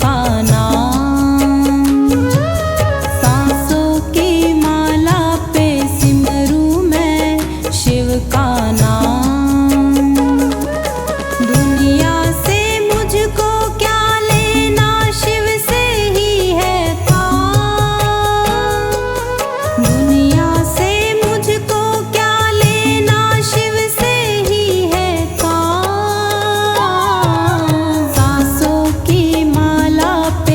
का नाम। सांसों की माला पे सिमरू मैं शिव का नाम। दुनिया से मुझको क्या लेना, शिव से ही है काम। दुनिया से मुझको क्या लेना, शिव से ही है काम। सांसों की माला पे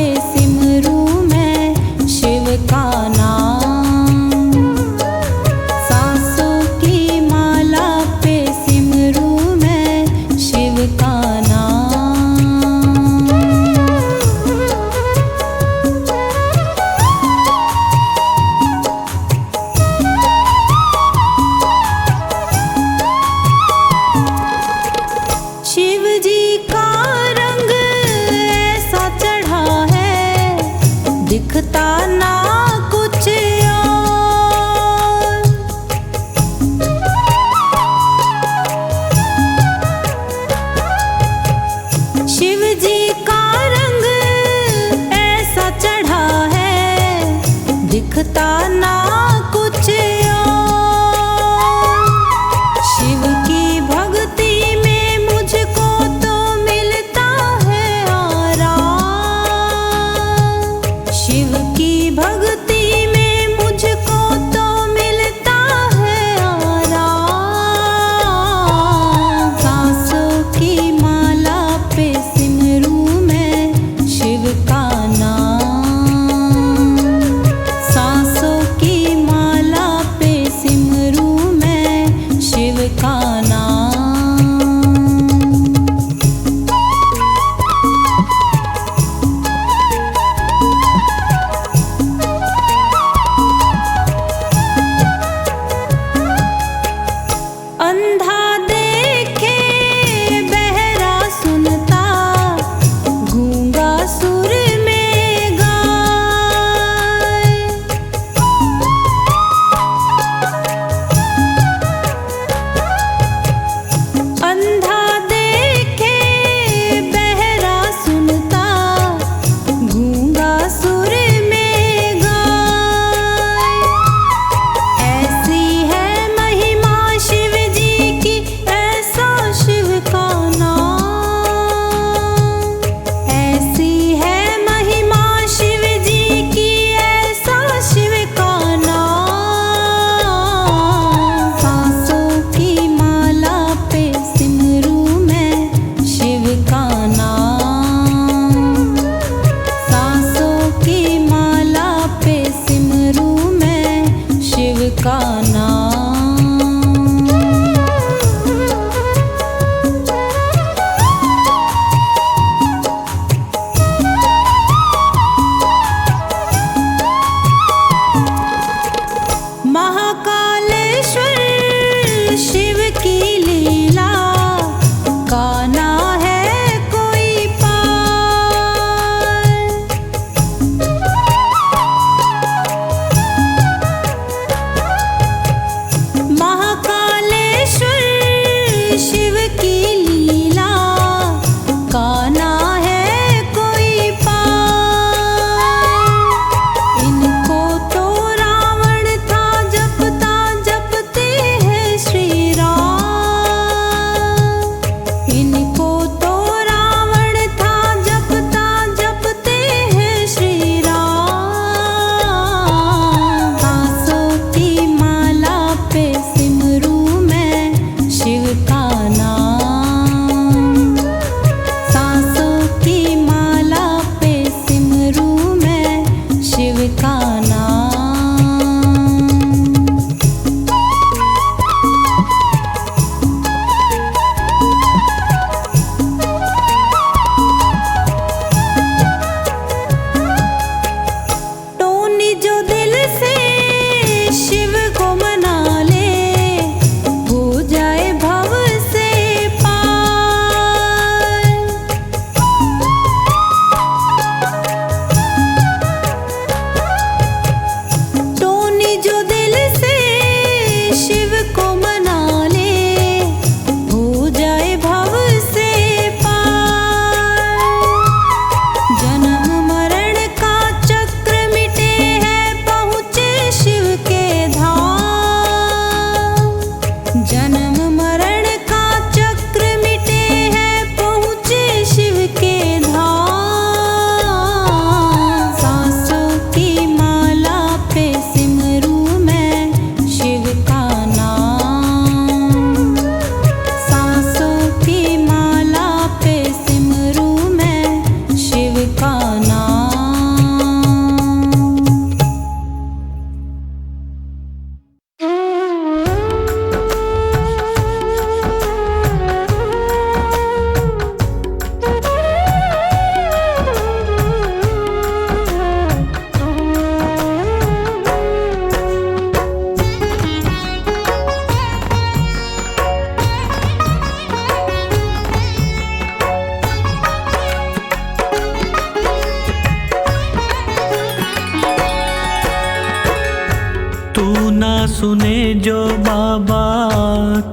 सुने जो बाबा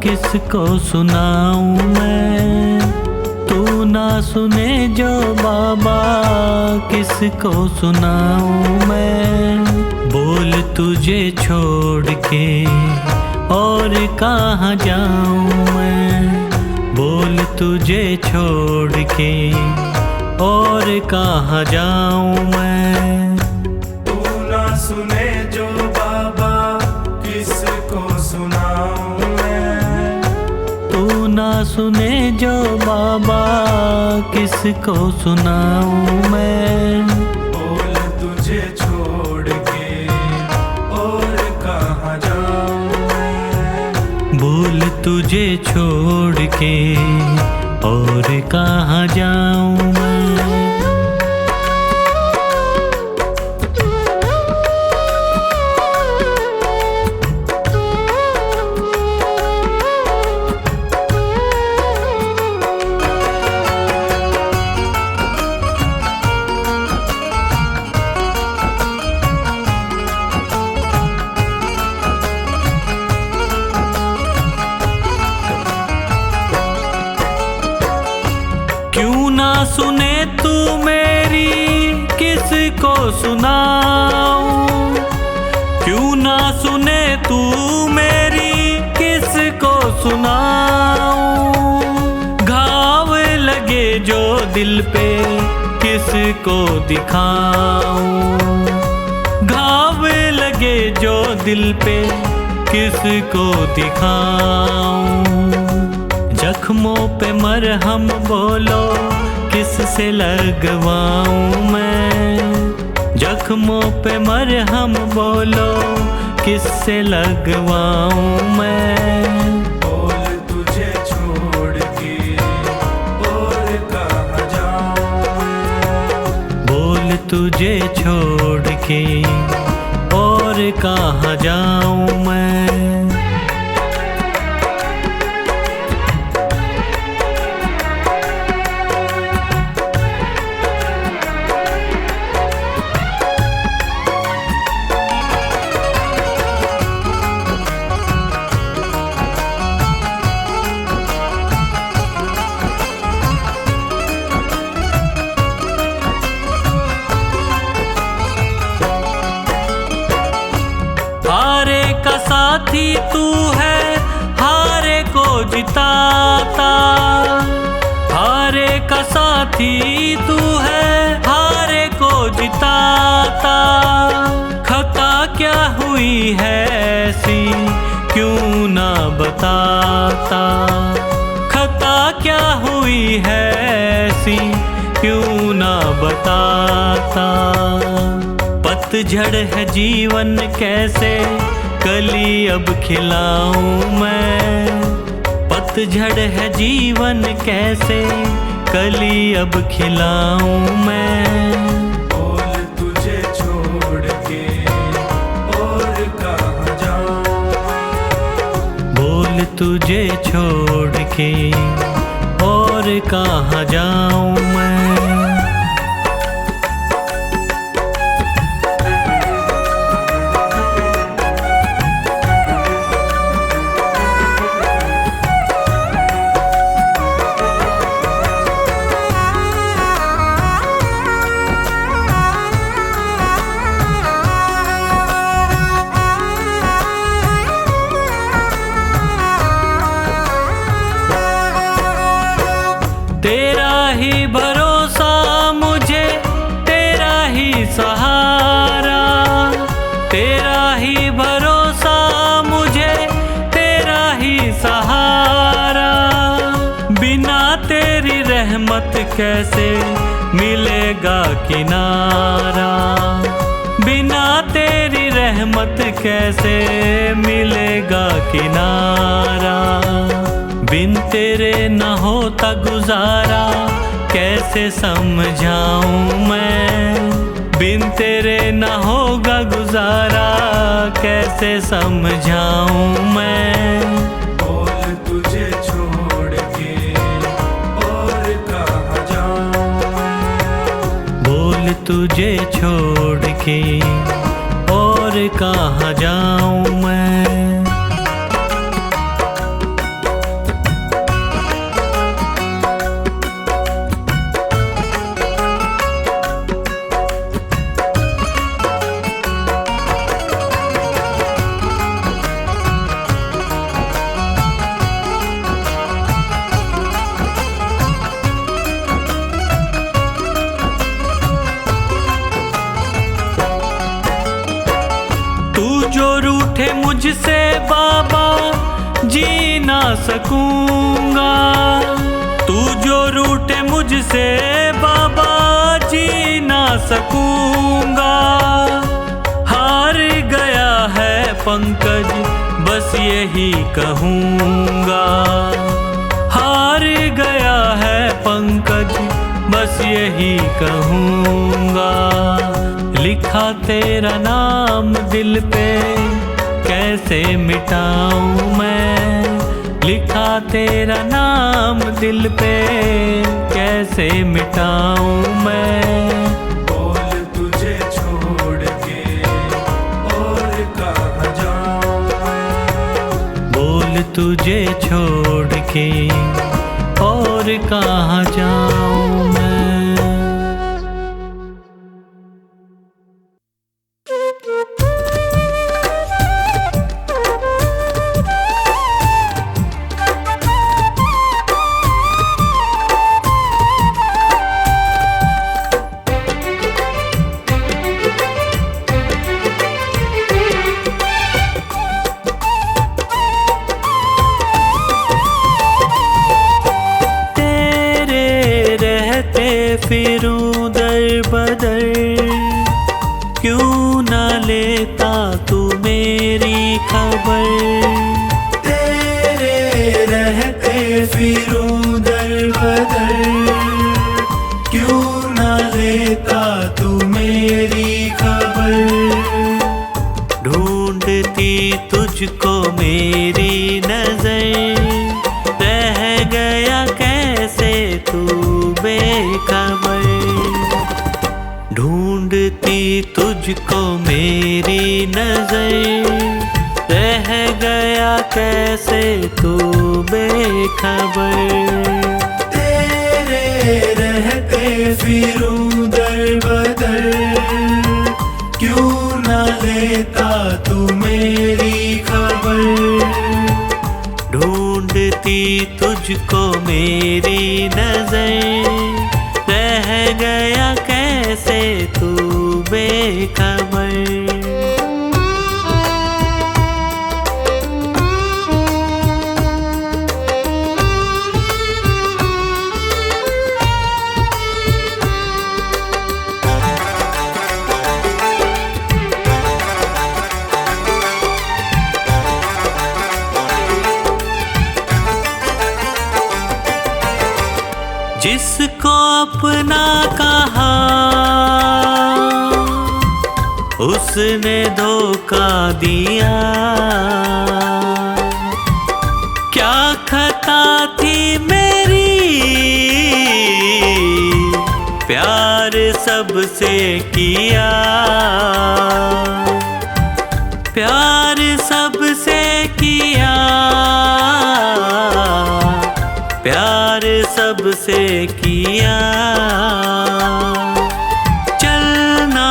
किसको सुनाऊं मैं। तू ना सुने जो बाबा किसको सुनाऊं मैं। बोल तुझे छोड़ के और कहाँ जाऊं मैं। बोल तुझे छोड़ के और कहाँ जाऊं मैं। तू ना सुने जो बाबा किसको सुनाऊं मैं। तू ना सुने जो बाबा किसको सुनाऊं मैं। बोल तुझे छोड़ के और कहाँ जाऊं मैं। बोल तुझे छोड़ के और कहाँ जाऊं मैं। क्यों ना सुने तू मेरी किसको सुनाऊं। क्यों ना सुने तू मेरी किसको सुनाऊं। घाव लगे जो दिल पे किसको दिखाऊं। घाव लगे जो दिल पे किसको दिखाऊं। जख्मों पे मरहम बोलो किससे लगवाऊं मैं। जख्मों पे मरहम बोलो किससे लगवाऊं मैं। बोल तुझे छोड़ के और कहाँ जाऊं मैं। बोल तुझे छोड़ के और कहाँ जाऊं मैं। हारे का साथी तू है हारे को जिताता। हारे का साथी तू है हारे को जिताता। खता क्या हुई है ऐसी क्यों ना बताता। खता क्या हुई है ऐसी क्यों ना बताता। पतझड़ है जीवन कैसे कली अब खिलाऊं मैं। पतझड़ है जीवन कैसे कली अब खिलाऊं मैं। बोल तुझे छोड़ के और कहाँ जाऊं मैं। बोल तुझे छोड़ के और कहाँ जाऊं मैं। तेरा ही भरोसा मुझे तेरा ही सहारा। तेरा ही भरोसा मुझे तेरा ही सहारा। बिना तेरी रहमत कैसे मिलेगा किनारा। बिना तेरी रहमत कैसे मिलेगा किनारा। बिन तेरे न होता गुजारा कैसे समझाऊं मैं। बिन तेरे न होगा गुजारा कैसे समझाऊं मैं। बोल तुझे छोड़ के और कहाँ जाऊं मैं। बोल तुझे छोड़ के और कहाँ जाऊं मैं। तुझसे बाबा जी ना सकूंगा। तू जो रूठे मुझसे बाबा जी ना सकूंगा। हार गया है पंकज बस यही कहूँगा। हार गया है पंकज बस यही कहूँगा। लिखा तेरा नाम दिल पे कैसे मिटाऊँ मैं। लिखा तेरा नाम दिल पे कैसे मिटाऊँ मैं। बोल तुझे छोड़ के और कहाँ जाऊँ मैं। बोल तुझे छोड़ के और कहाँ जाऊँ मैं। फिरूं दर बदर क्यों न लेता तू मेरी खबर। तेरे रहते फिरूं दर बदर क्यों न लेता तू मेरी खबर। ढूंढती तुझको मेरी नजर रह गया कैसे तू बेखबर। ढूंढती तुझको मेरी नजर रह गया कैसे तू बेखबर। तेरे रहते फिरूं दर बदर क्यों न लेता तू मेरी खबर। ढूंढती तुझको मेरी नजर रह गया कैसे तू बेखबर। जिसको अपना कहा उसने धोखा दिया। क्या खता थी मेरी प्यार सबसे किया। प्यार सबसे किया। प्यार सबसे किया। चलना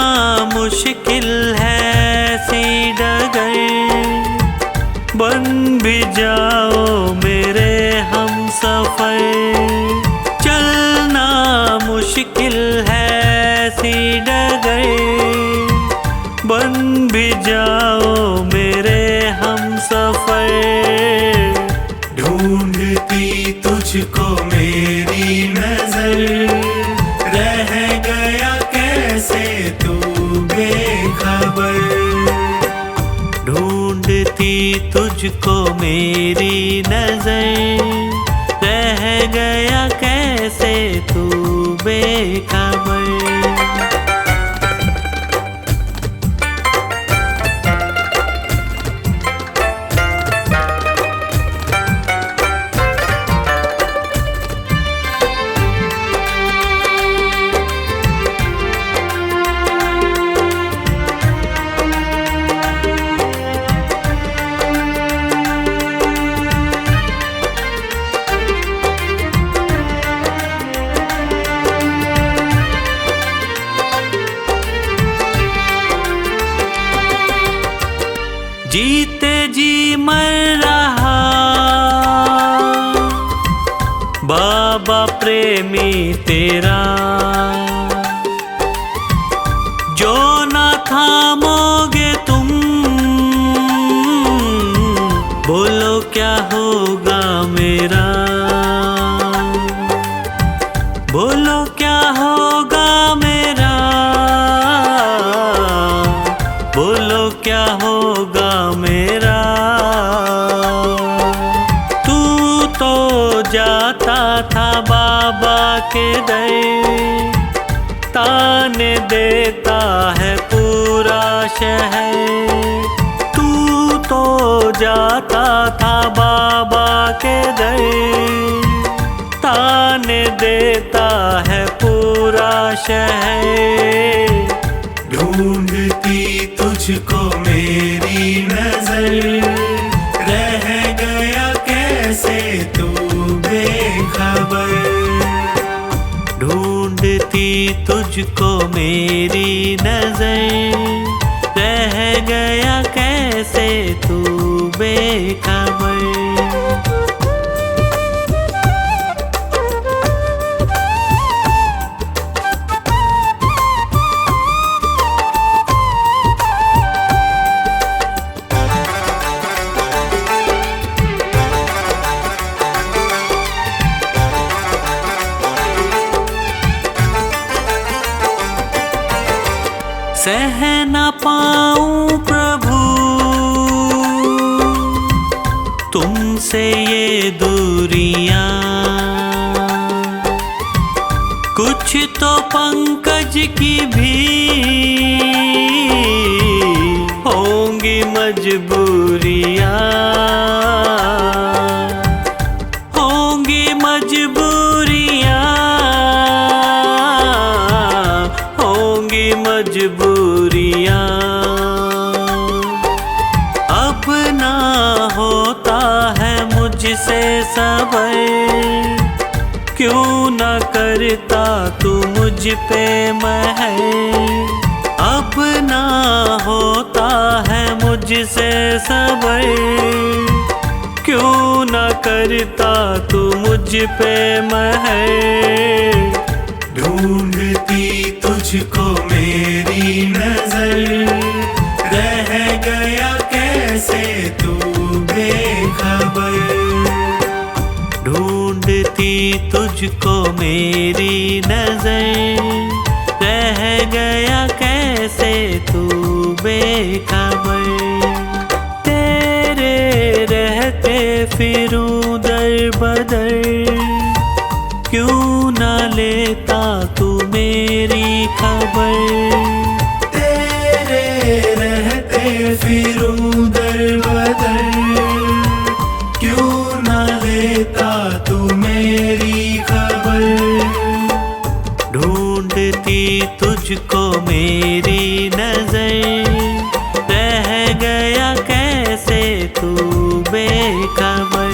मुश्किल है सी डगर बन भी जाओ मेरे हम सफर। चलना मुश्किल है सी डगर बन भी जाओ मेरे हम सफर। ढूंढती तुझको मेरी नजर रह गया कैसे तू बेखबर। ढूंढती तुझको मेरी नजर रह गया कैसे तू बेखबर। जीते जी मर रहा बाबा प्रेमी तेरा। जो ना थामोगे तुम क्या होगा मेरा, बोलो क्या होगा मेरा, बोलो क्या होगा मेरा। तू तो जाता था बाबा के दर, ताने देता है पूरा शहर। तू तो जाता था बाबा के दर, ताने देता है पूरा शहर। ढूंढती तुझको मेरी नजर, रह गया कैसे तू बेखबर। ढूंढती तुझको मेरी नजर, रह गया कैसे तू बेखबर। सह न पाऊं प्रभु तुमसे ये दूरियां, कुछ तो पंकज की भी होंगी मजबूरियां, होंगी मजबूरियां, होंगी मजबूरियां। अब ना होता है मुझसे सबर, क्यों न करता तू मुझ पे महर। अब ना होता है मुझसे सबर, क्यों न करता तू मुझ पे महर। ढूंढती तुझको मेरी नजर, रह गया कैसे तू बेखबर। ढूंढती तुझको मेरी नजर, रह गया कैसे तू बेखबर। तेरे रहते फिरूं दर बदर, क्यों न लेता तू मेरी खबर। तेरे रहते फिरूं दर बदर, क्यों न लेता तू मेरी खबर। ढूंढती तुझको मेरी नजर, रह गया कैसे तू बेखबर।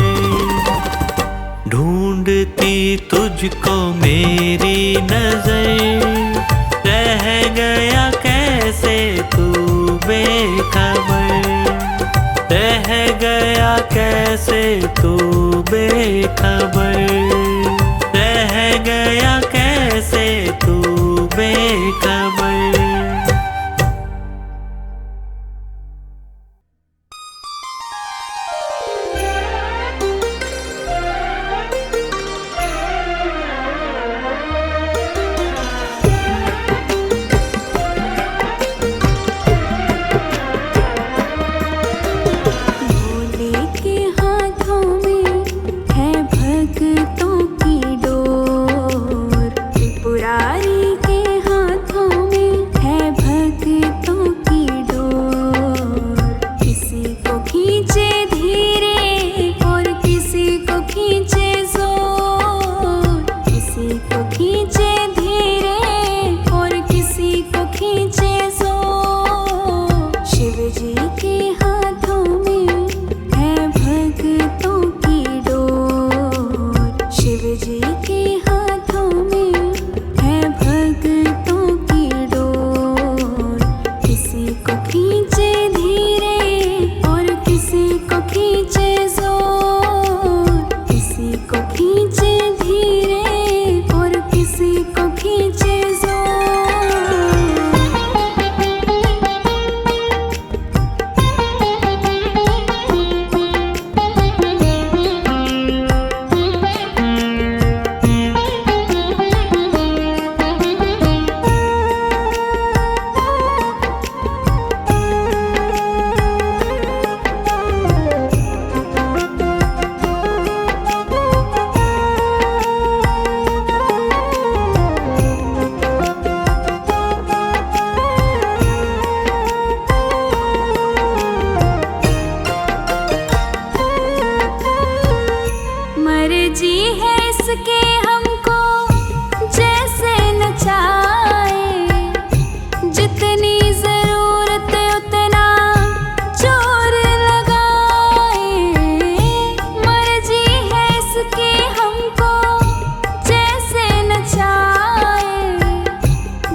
ढूंढती तुझको मेरी नजर, रह गया कैसे तू बेखबर। रह गया कैसे तू बेखबर, रह गया कैसे तू बेखबर। भोले के हाथों में है भक्तों की डोर, त्रिपुरारी के हाथों में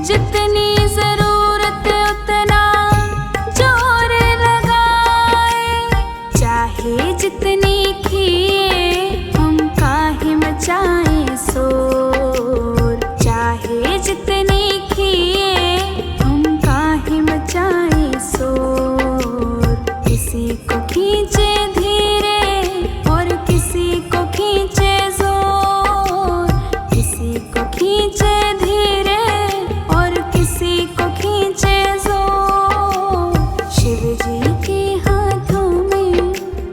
जितनी जरूरत उतना जोर लगाए, चाहे जितनी किए हम काहे मचाएं शोर, चाहे जितनी किए हम काहे मचाएं शोर। किसी को खींचे धीरे और किसी को खींचे जोर, किसी को खींचे धीरे और किसी को खींचे जोर। शिव जी के हाथों में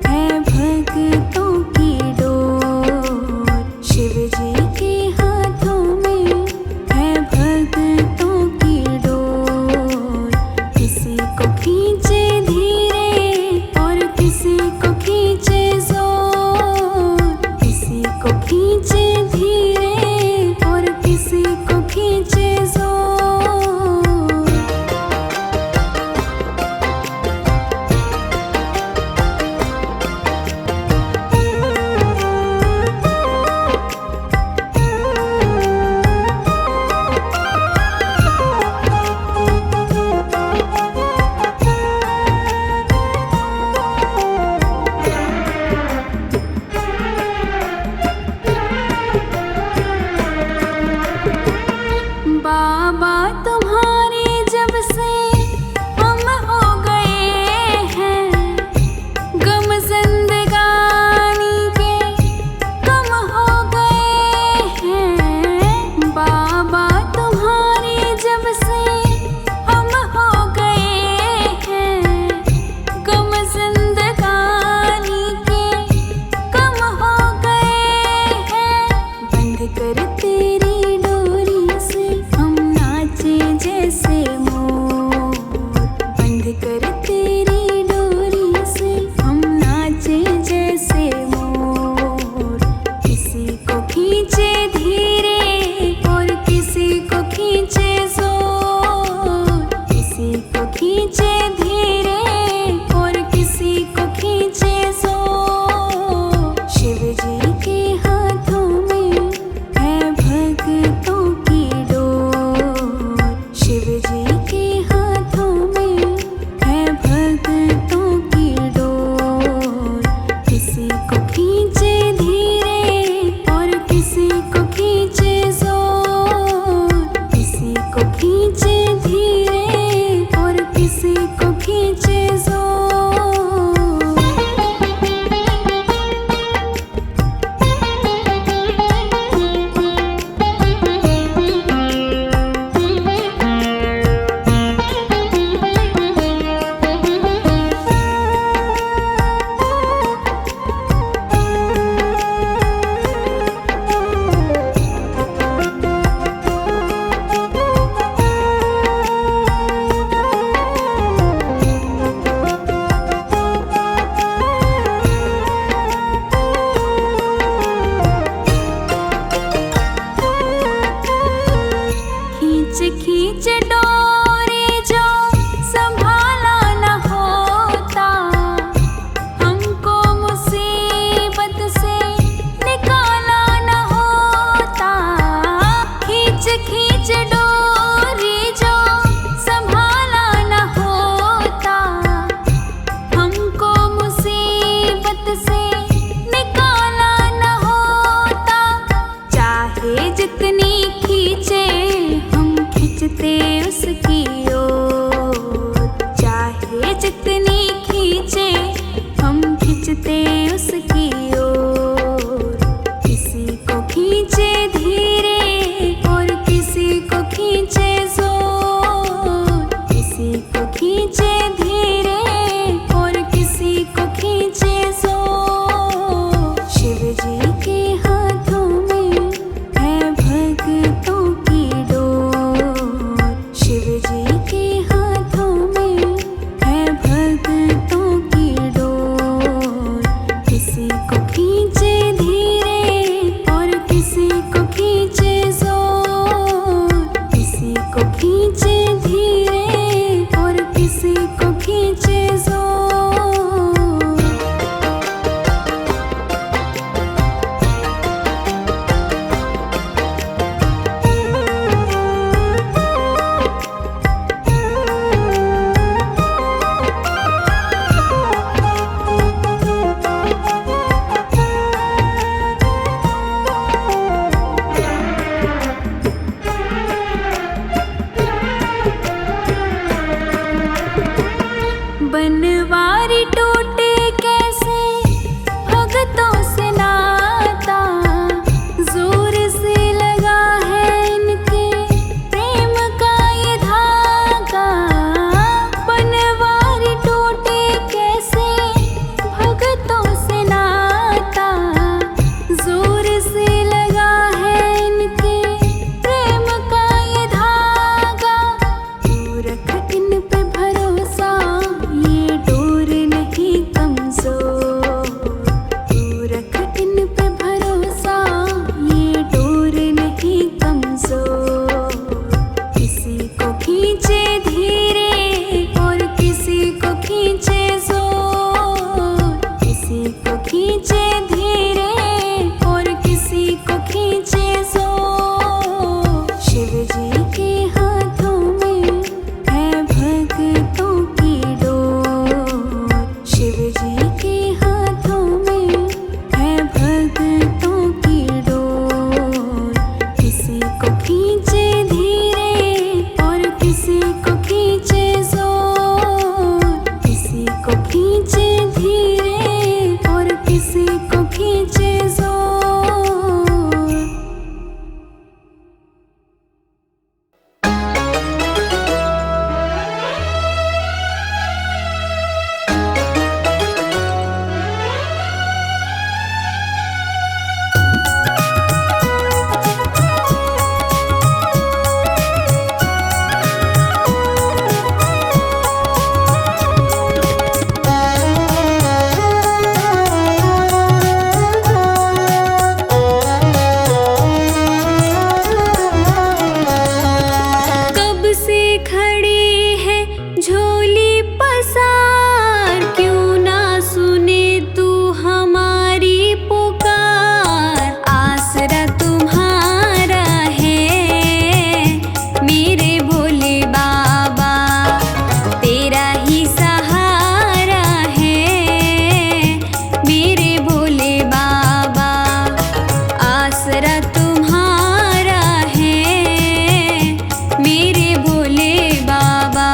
है भक्तों की डोर, शिव जी के हाथों में है भक्तों की डोर। किसी को खींचे धीरे और किसी को खींचे जोर, किसी को खींचे धीरे और किसी को खींचे जोर। बाबा तुम्हारे जब से हम हो गए हैं, गम जिंदगानी के कम हो गए हैं। बाबा तुम्हारे जब से हम हो गए हैं, गम जिंदगानी के कम हो गए हैं। बंद कर तेरी डोरी से हम नाचे जैसे मोर, बंद कर तेरी डोरी से हम नाचे जैसे मोर। किसी को खींचे धीरे और किसी को खींचे जोर, किसी को खींचे धीरे और किसी को खींचे जोर। शिव जी के हाथों में है भक्तों की डोर, शिव जी के हाथों में है भक्तों की डोर। किसी को खींचे धीरे और किसी को खींचे जोर, किसी को खींचे धीरे और किसी को खींचे जोर। खींच खींच डोरी जो संभाला न होता, हमको मुसीबत से निकाला न होता। खींच खींच डोरी जो संभाला न होता, हमको मुसीबत से निकाला न होता। चाहे जितनी खींचे हम खींचते उसकी ओर, चाहे जितनी खींचे हम खींचते उसकी ओर। किसी को खींचे धीरे और किसी को खींचे जोर, किसी को खींचे धीरे और किसी को खींचे जोर। शिव जी के हाथों में है भक्तों की डोर, शिव जी किसी को खींचे धीरे और किसी को खींचे जोर, किसी को खींचे धीरे और किसी को खींचे जोर। शिव जी के हाथों में है भक्तों की डोर, शिव जी के हाथों में है भक्तों की डोर। किसी को खींचे धीरे और किसी को खींचे जोर, किसी को खींचे धीरे और किसी को खींचे जोर। कब से खड़ी है झोली पसार, क्यों ना सुने तू हमारी पुकार। आसरा तुम्हारा है मेरे भोले बाबा, तेरा ही सहारा है मेरे भोले बाबा। आसरा तुम्हारा है मेरे भोले बाबा।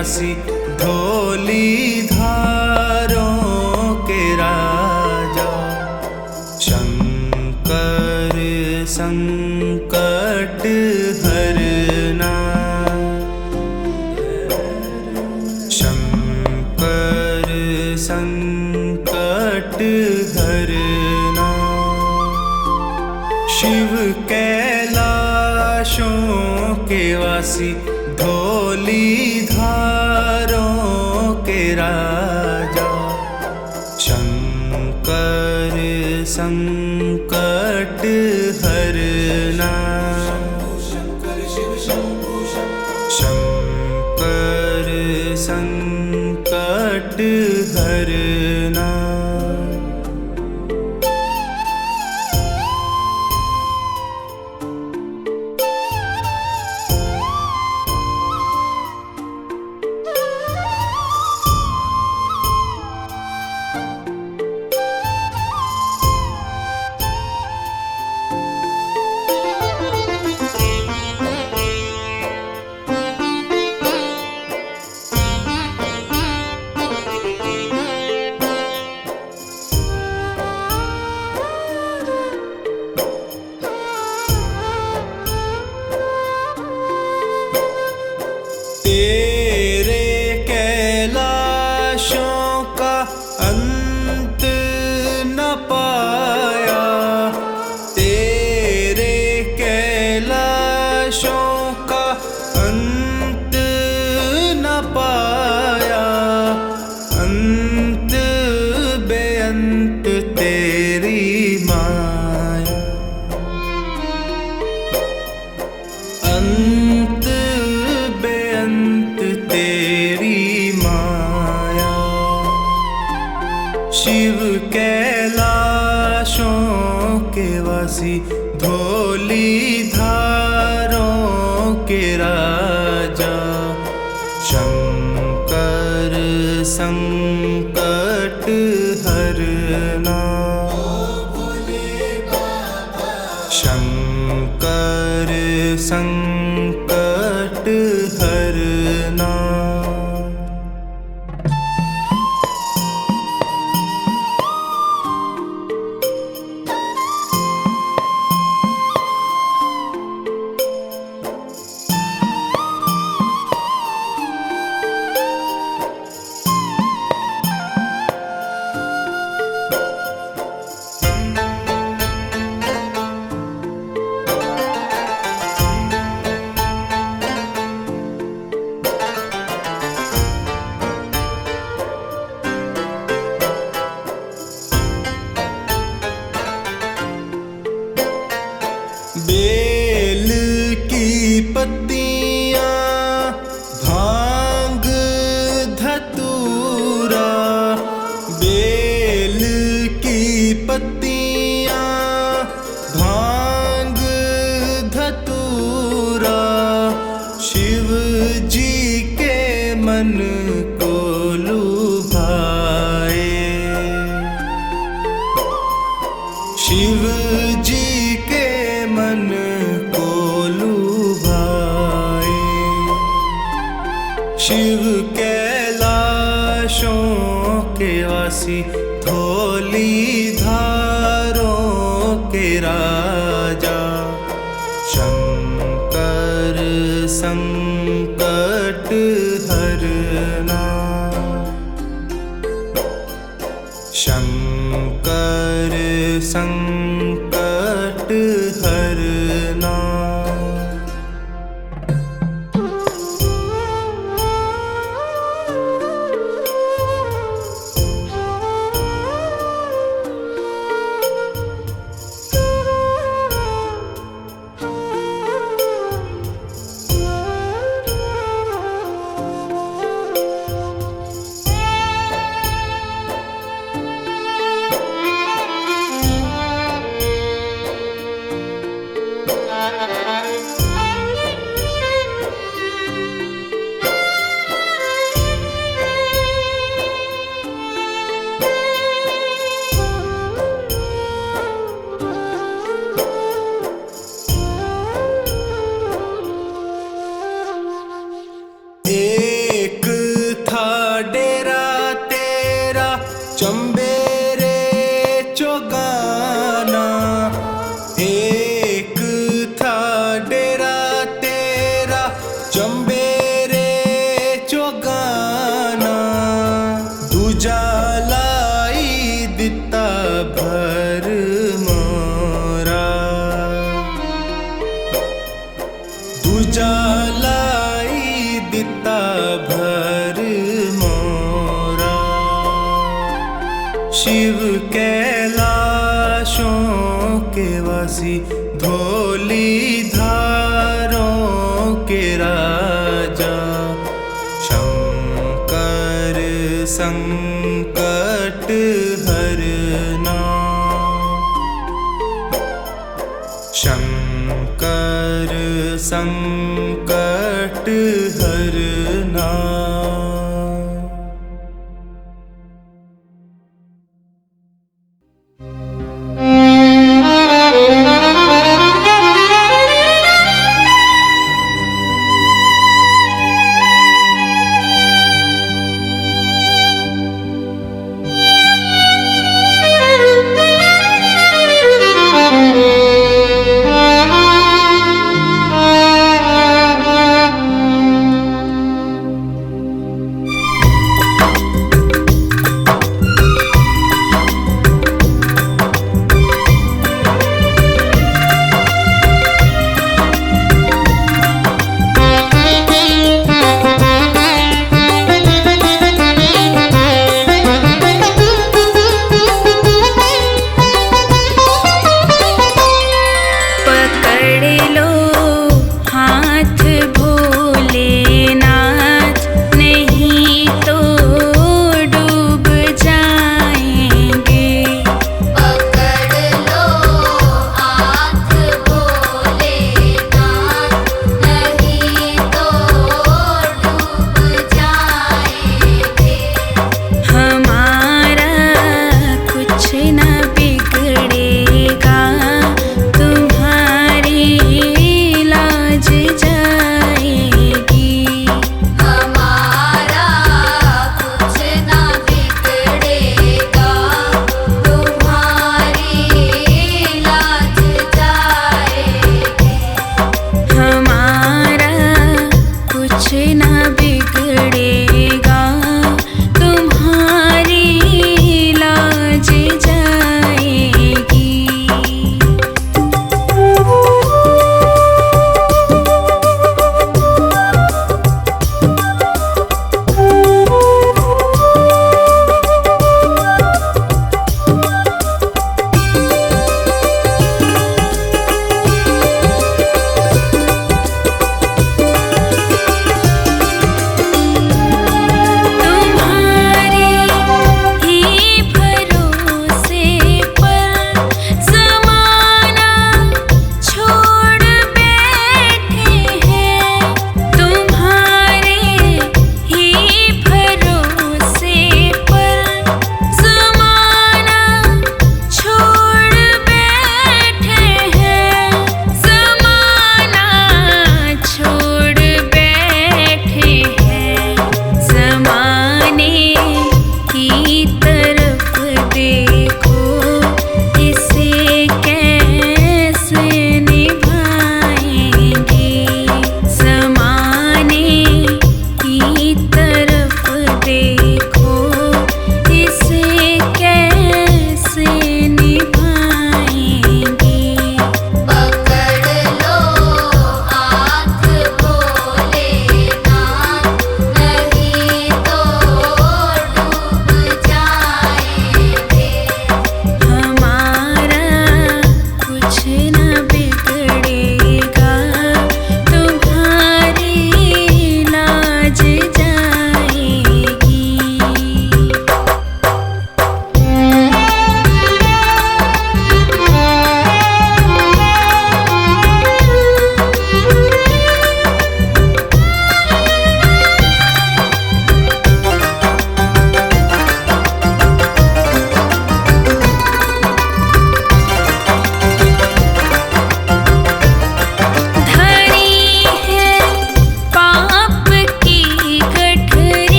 वासी धोली धारों के राजा। शंकर संकट हरना, शंकर संकट हरना। शिव कैलाशों के वासी धोली धारों के राजा। शंकर संकट हरना, शंकर संकट हरना। तेरे कैलाशों का अंत न पाया, तेरे कैलाशों का अंत न पाया। अंत बेअंत तेरी माया, अंत बेअंत तेरी माया। शिव कैलाशों के वासी धोली धारों के राजा। शंकर संकट हरना, शंकर संकट हरना। बेल की पत्तियां, भांग धतूरा। बेल की पत्तियां, भांग धतूरा। शिव जी के मन को लुभाए, शिव जी के मन को लुभाए। शिव कैलाशों के वासी धोली धारों के राजा। शंकर संकट हरना, शंकर संकट हरना। उजालाई दिता भर मोरा। शिव कैलाशों के वासी धोली धारों के राजा। शंकर संकट हरना, शंकर संकट हरना।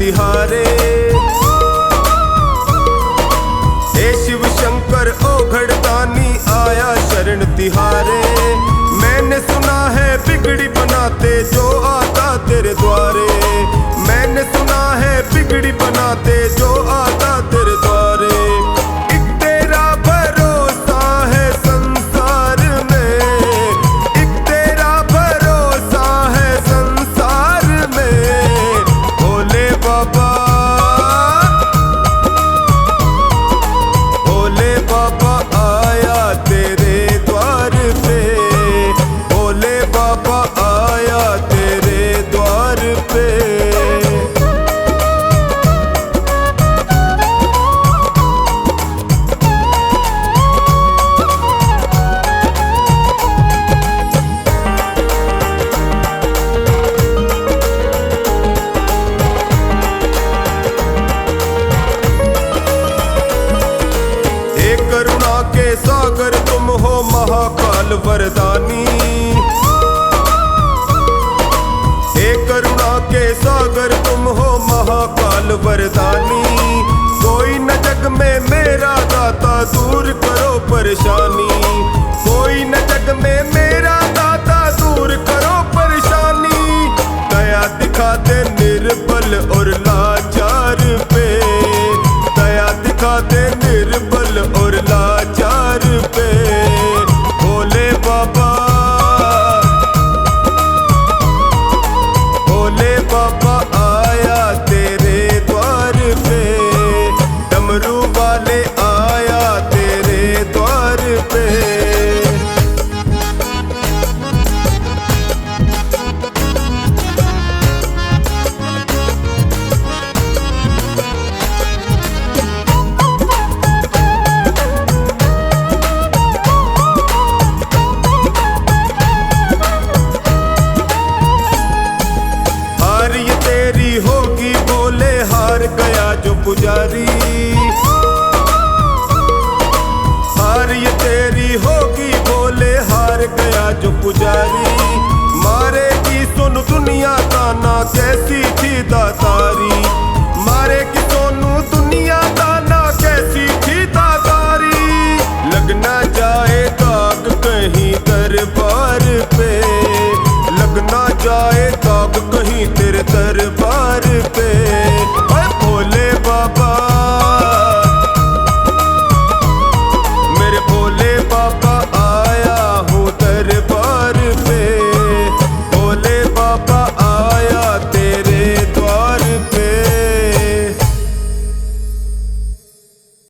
तिहारे। हे शिव शंकर ओ घड़दानी आया शरण तिहारे। मैंने सुना है बिगड़ी बनाते जो आता तेरे द्वारे। मैंने सुना है बिगड़ी बनाते जो आता तेरे द्वारे। एक तेरा भरोसा है संसार में, एक तेरा भरोसा है संसार में। भोले बाबा, भोले बाबा आया तेरे द्वार पे। भोले बाबा आया तेरे द्वार पे। हे करुणा के सागर तुम हो महाकाल वरदानी। हे करुणा के सागर तुम हो महाकाल वरदानी। कोई न जग में मेरा दाता दूर करो परेशानी।